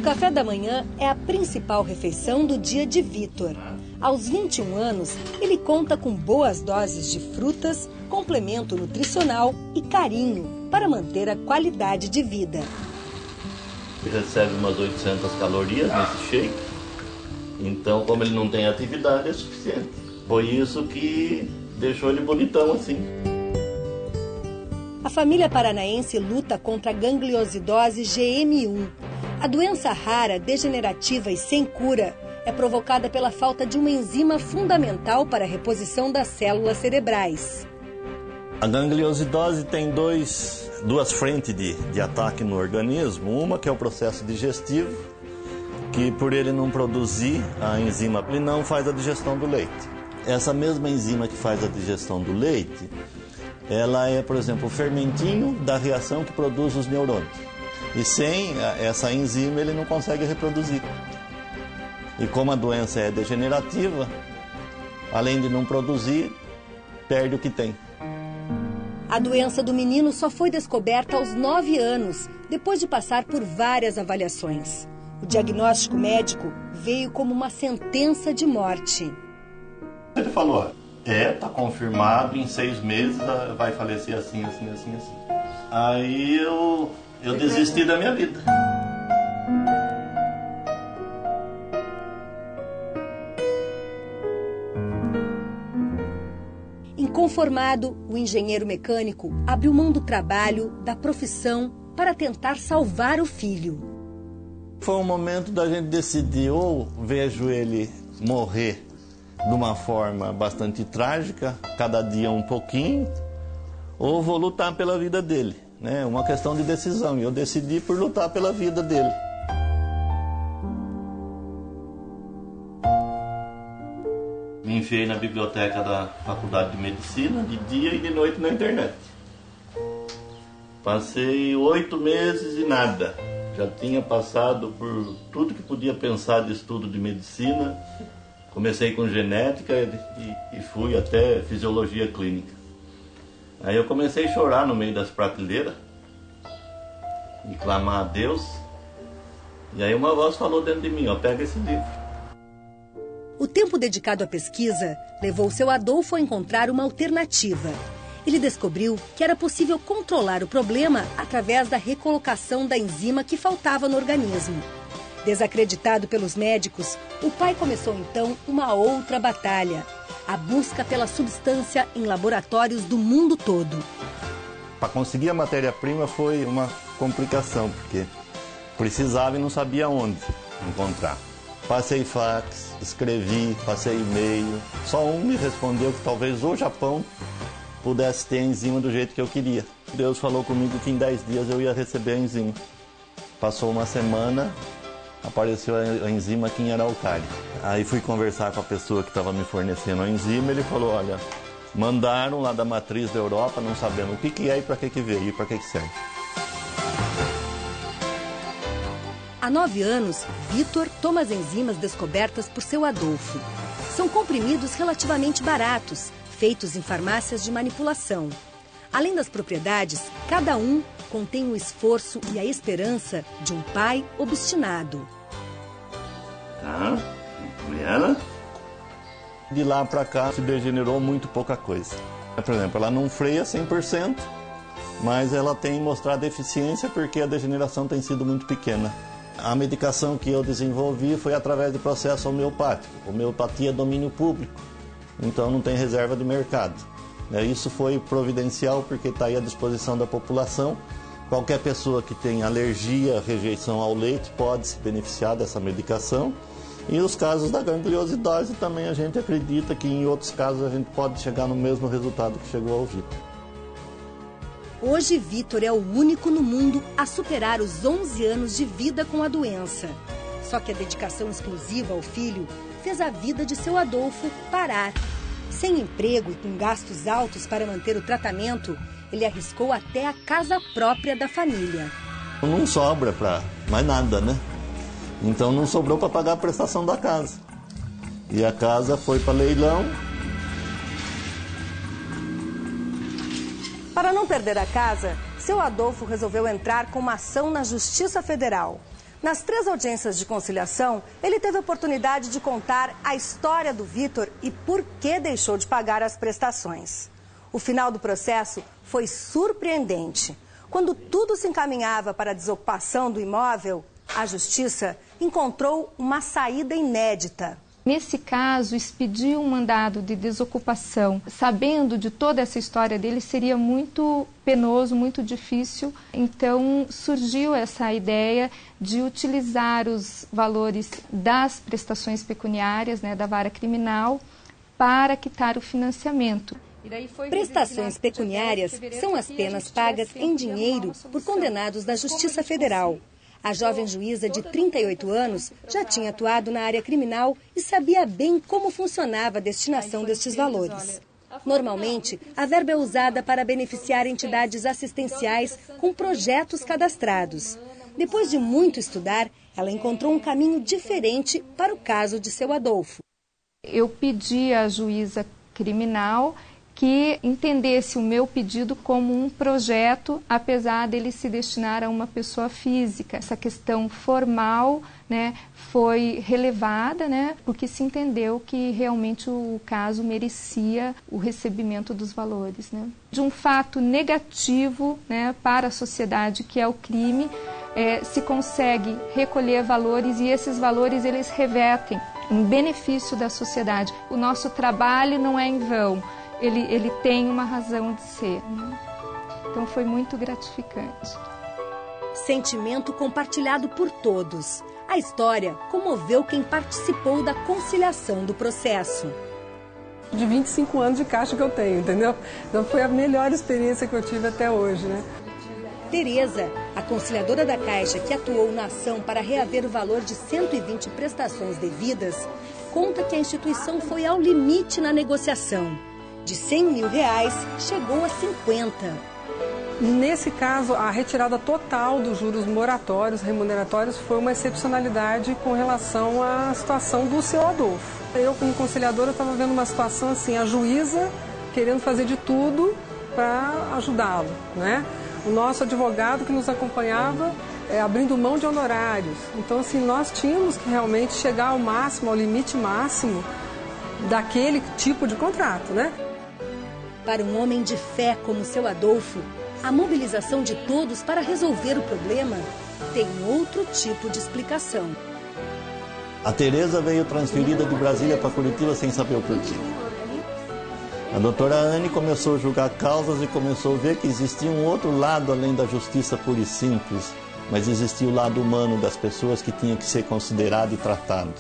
café da manhã é a principal refeição do dia de Vitor. Aos 21 anos, ele conta com boas doses de frutas, complemento nutricional e carinho para manter a qualidade de vida. Ele recebe umas 800 calorias nesse shake, então como ele não tem atividade é suficiente. Foi isso que deixou ele bonitão assim. A família paranaense luta contra a gangliosidose GM1. A doença rara, degenerativa e sem cura é provocada pela falta de uma enzima fundamental para a reposição das células cerebrais. A gangliosidose tem duas frentes de ataque no organismo. Uma que é o processo digestivo, que por ele não produzir a enzima, ele não faz a digestão do leite. Essa mesma enzima que faz a digestão do leite, ela é, por exemplo, o fermentinho da reação que produz os neurônios. E sem essa enzima ele não consegue reproduzir. E como a doença é degenerativa, além de não produzir, perde o que tem. A doença do menino só foi descoberta aos 9 anos, depois de passar por várias avaliações. O diagnóstico médico veio como uma sentença de morte. Ele falou, tá confirmado, em 6 meses vai falecer assim. Aí eu desisti da minha vida. Inconformado, o engenheiro mecânico abriu mão do trabalho, da profissão, para tentar salvar o filho. Foi um momento da gente decidir, ou vejo ele morrer de uma forma bastante trágica, cada dia um pouquinho, ou vou lutar pela vida dele. É uma questão de decisão, e eu decidi por lutar pela vida dele. Me enfiei na biblioteca da Faculdade de Medicina, de dia e de noite na internet. Passei 8 meses e nada. Já tinha passado por tudo que podia pensar de estudo de medicina. Comecei com genética e fui até fisiologia clínica. Aí eu comecei a chorar no meio das prateleiras e clamar a Deus. E aí uma voz falou dentro de mim, pega esse livro. O tempo dedicado à pesquisa levou seu Adolfo a encontrar uma alternativa. Ele descobriu que era possível controlar o problema através da recolocação da enzima que faltava no organismo. Desacreditado pelos médicos, o pai começou então uma outra batalha: a busca pela substância em laboratórios do mundo todo. Para conseguir a matéria-prima foi uma complicação, porque precisava e não sabia onde encontrar. Passei fax, escrevi, passei e-mail. Só um me respondeu que talvez o Japão pudesse ter a enzima do jeito que eu queria. Deus falou comigo que em 10 dias eu ia receber a enzima. Passou uma semana, apareceu a enzima aqui em Araucária. Aí fui conversar com a pessoa que estava me fornecendo a enzima, ele falou, olha, mandaram lá da matriz da Europa, não sabendo o que é e para que veio e para que serve. Há 9 anos, Vitor toma as enzimas descobertas por seu Adolfo. São comprimidos relativamente baratos, feitos em farmácias de manipulação. Além das propriedades, cada um contém o esforço e a esperança de um pai obstinado. Ela? De lá para cá se degenerou muito pouca coisa. Por exemplo, ela não freia 100%, mas ela tem mostrado deficiência porque a degeneração tem sido muito pequena. A medicação que eu desenvolvi foi através do processo homeopático. Homeopatia é domínio público, então não tem reserva de mercado. Isso foi providencial porque está aí à disposição da população. Qualquer pessoa que tem alergia, rejeição ao leite pode se beneficiar dessa medicação. E os casos da gangliosidose também a gente acredita que em outros casos a gente pode chegar no mesmo resultado que chegou ao Vitor. Hoje, Vitor é o único no mundo a superar os 11 anos de vida com a doença. Só que a dedicação exclusiva ao filho fez a vida de seu Adolfo parar. Sem emprego e com gastos altos para manter o tratamento, ele arriscou até a casa própria da família. Não sobra para mais nada, né? Então não sobrou para pagar a prestação da casa. E a casa foi para leilão. Para não perder a casa, seu Adolfo resolveu entrar com uma ação na Justiça Federal. Nas 3 audiências de conciliação, ele teve a oportunidade de contar a história do Vitor e por que deixou de pagar as prestações. O final do processo foi surpreendente. Quando tudo se encaminhava para a desocupação do imóvel, a Justiça encontrou uma saída inédita. Nesse caso, expedir um mandado de desocupação, sabendo de toda essa história dele, seria muito penoso, muito difícil. Então, surgiu essa ideia de utilizar os valores das prestações pecuniárias, da vara criminal, para quitar o financiamento. Prestações pecuniárias são as penas pagas em dinheiro por condenados da Justiça Federal. A jovem juíza de 38 anos já tinha atuado na área criminal e sabia bem como funcionava a destinação destes valores. Normalmente, a verba é usada para beneficiar entidades assistenciais com projetos cadastrados. Depois de muito estudar, ela encontrou um caminho diferente para o caso de seu Adolfo. Eu pedi à juíza criminal que entendesse o meu pedido como um projeto, apesar dele se destinar a uma pessoa física. Essa questão formal, foi relevada, porque se entendeu que realmente o caso merecia o recebimento dos valores. De um fato negativo, para a sociedade, que é o crime, se consegue recolher valores e esses valores eles revertem em benefício da sociedade. O nosso trabalho não é em vão. Ele tem uma razão de ser. Então foi muito gratificante. Sentimento compartilhado por todos. A história comoveu quem participou da conciliação do processo. De 25 anos de caixa que eu tenho, entendeu? Então foi a melhor experiência que eu tive até hoje, Tereza, a conciliadora da Caixa que atuou na ação para reaver o valor de 120 prestações devidas, conta que a instituição foi ao limite na negociação. De R$100 mil, chegou a 50. Nesse caso, a retirada total dos juros moratórios, remuneratórios, foi uma excepcionalidade com relação à situação do seu Adolfo. Eu, como conciliadora, estava vendo uma situação assim, a juíza querendo fazer de tudo para ajudá-lo, O nosso advogado que nos acompanhava abrindo mão de honorários. Então, assim, nós tínhamos que realmente chegar ao máximo, ao limite máximo daquele tipo de contrato, Para um homem de fé como seu Adolfo, a mobilização de todos para resolver o problema tem outro tipo de explicação. A Tereza veio transferida de Brasília para Curitiba sem saber o porquê. A doutora Anne começou a julgar causas e começou a ver que existia um outro lado além da justiça pura e simples, mas existia o lado humano das pessoas que tinha que ser considerado e tratado.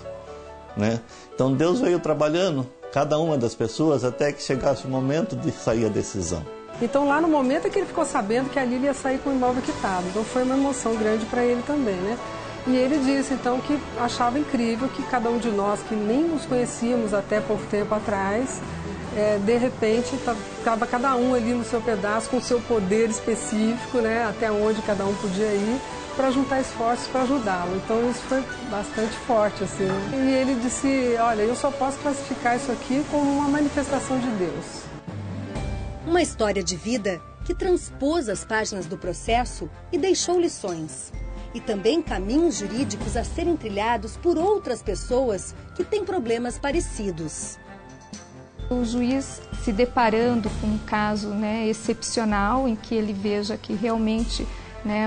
Então Deus veio trabalhando cada uma das pessoas até que chegasse o momento de sair a decisão. Então lá no momento é que ele ficou sabendo que ali ele ia sair com o imóvel quitado. Então foi uma emoção grande para ele também, E ele disse então que achava incrível que cada um de nós, que nem nos conhecíamos até pouco tempo atrás, de repente estava cada um ali no seu pedaço, com o seu poder específico, até onde cada um podia ir, para juntar esforços para ajudá-lo. Então isso foi bastante forte, assim. E ele disse, olha, eu só posso classificar isso aqui como uma manifestação de Deus. Uma história de vida que transpôs as páginas do processo e deixou lições. E também caminhos jurídicos a serem trilhados por outras pessoas que têm problemas parecidos. O juiz se deparando com um caso excepcional, em que ele veja que realmente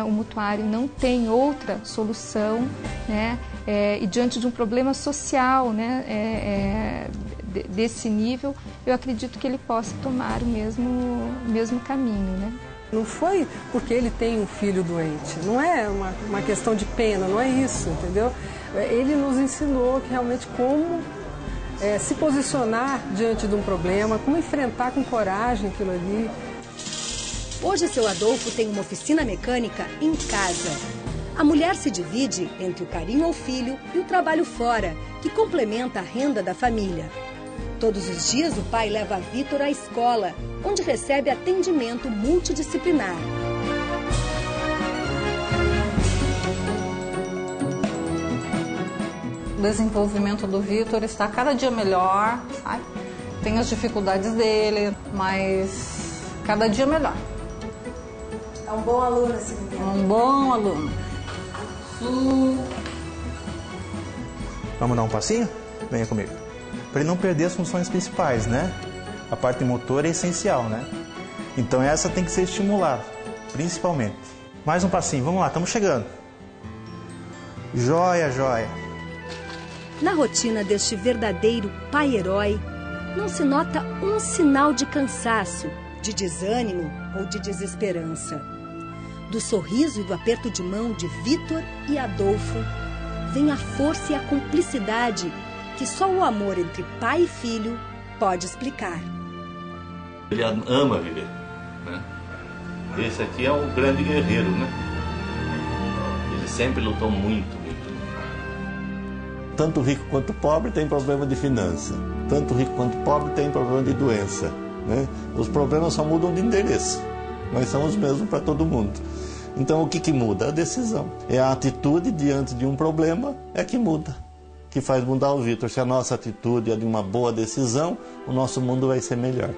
o mutuário não tem outra solução, e diante de um problema social desse nível, eu acredito que ele possa tomar o mesmo caminho. Não foi porque ele tem um filho doente, não é uma questão de pena, não é isso, entendeu? Ele nos ensinou que realmente como se posicionar diante de um problema, como enfrentar com coragem aquilo ali. Hoje, seu Adolfo tem uma oficina mecânica em casa. A mulher se divide entre o carinho ao filho e o trabalho fora, que complementa a renda da família. Todos os dias, o pai leva Vitor à escola, onde recebe atendimento multidisciplinar. O desenvolvimento do Vitor está cada dia melhor, sabe? Tem as dificuldades dele, mas cada dia melhor. É um bom aluno esse menino. Um bom aluno. Vamos dar um passinho? Venha comigo. Para ele não perder as funções principais, né? A parte motora é essencial, né? Então essa tem que ser estimulada, principalmente. Mais um passinho, vamos lá, estamos chegando. Joia, joia. Na rotina deste verdadeiro pai-herói, não se nota um sinal de cansaço, de desânimo ou de desesperança. Do sorriso e do aperto de mão de Vitor e Adolfo, vem a força e a cumplicidade que só o amor entre pai e filho pode explicar. Ele ama viver, né? Esse aqui é um grande guerreiro, né? Ele sempre lutou muito. Tanto rico quanto pobre tem problema de finança. Tanto rico quanto pobre tem problema de doença, né? Os problemas só mudam de endereço, mas são os mesmos para todo mundo. Então o que muda? A decisão. É a atitude diante de um problema é que muda, que faz mudar o Vitor. Se a nossa atitude é de uma boa decisão, o nosso mundo vai ser melhor.